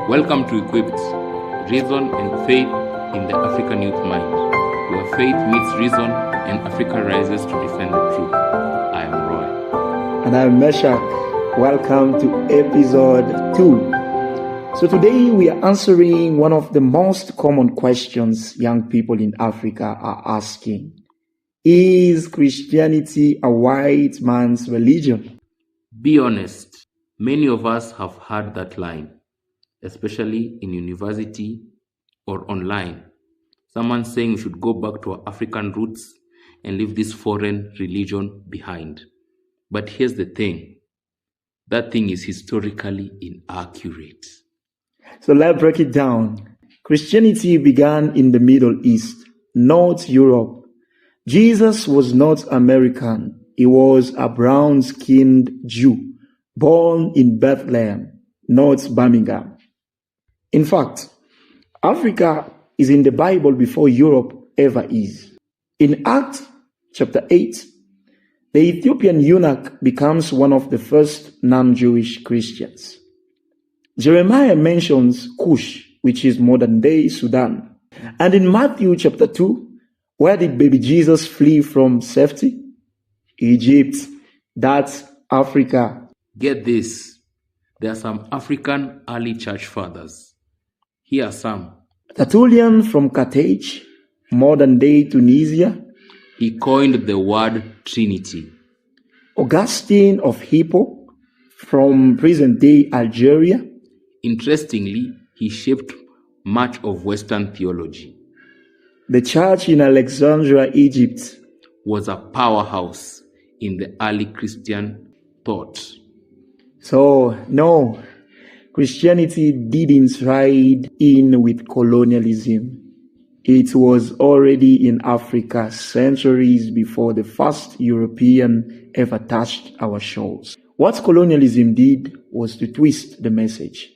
Welcome to Equipped, Reason and Faith in the African Youth Mind, where faith meets reason and Africa rises to defend the truth. I am Roy. And I'm Mechack. Welcome to episode 2. So today we are answering one of the most common questions young people in Africa are asking. Is Christianity a white man's religion? Be honest, many of us have heard that line, especially in university or online. Someone saying we should go back to our African roots and leave this foreign religion behind. But here's the thing. That thing is historically inaccurate. So let's break it down. Christianity began in the Middle East, not Europe. Jesus was not American. He was a brown-skinned Jew, born in Bethlehem, not Birmingham. In fact, Africa is in the Bible before Europe ever is. In Acts chapter 8, the Ethiopian eunuch becomes one of the first non-Jewish Christians. Jeremiah mentions Cush, which is modern-day Sudan. And in Matthew chapter 2, where did baby Jesus flee from safety? Egypt. That's Africa. Get this. There are some African early church fathers. Here are some. Tertullian from Carthage, modern-day Tunisia. He coined the word Trinity. Augustine of Hippo, from present-day Algeria. Interestingly, he shaped much of Western theology. The church in Alexandria, Egypt, was a powerhouse in the early Christian thought. So, no, Christianity didn't ride in with colonialism. It was already in Africa centuries before the first European ever touched our shores. What colonialism did was to twist the message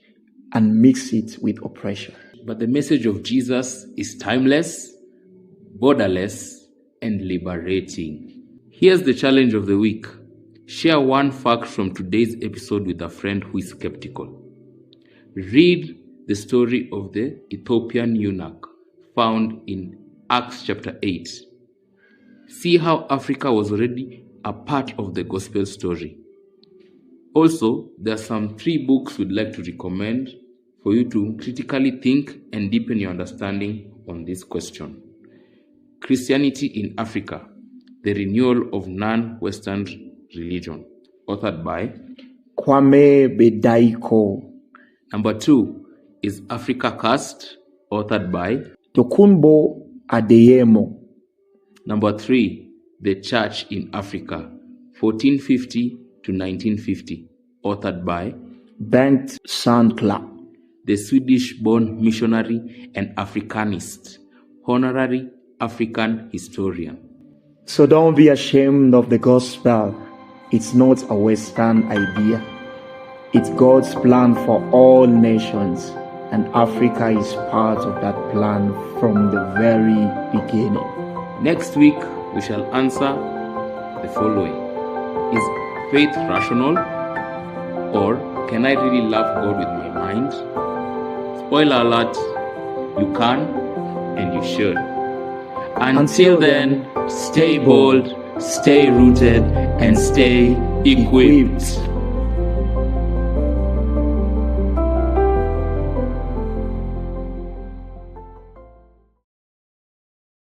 and mix it with oppression. But the message of Jesus is timeless, borderless, and liberating. Here's the challenge of the week. Share one fact from today's episode with a friend who is skeptical. Read the story of the Ethiopian eunuch found in Acts chapter 8. See how Africa was already a part of the gospel story. Also, there are some 3 books we'd like to recommend for you to critically think and deepen your understanding on this question. Christianity in Africa, the Renewal of Non-Western Religion, authored by Kwame Bediako. Number 2 is Africa Cast, authored by Tokunboh Adeyemo. Number 3, The Church in Africa, 1450 to 1950, authored by Bengt Sundkler. The Swedish-born missionary and Africanist, honorary African historian. So don't be ashamed of the gospel. It's not a Western idea. It's God's plan for all nations, and Africa is part of that plan from the very beginning. Next week, we shall answer the following. Is faith rational? Or can I really love God with my mind? Spoiler alert, you can and you should. Until then, stay bold, stay rooted, and stay equipped.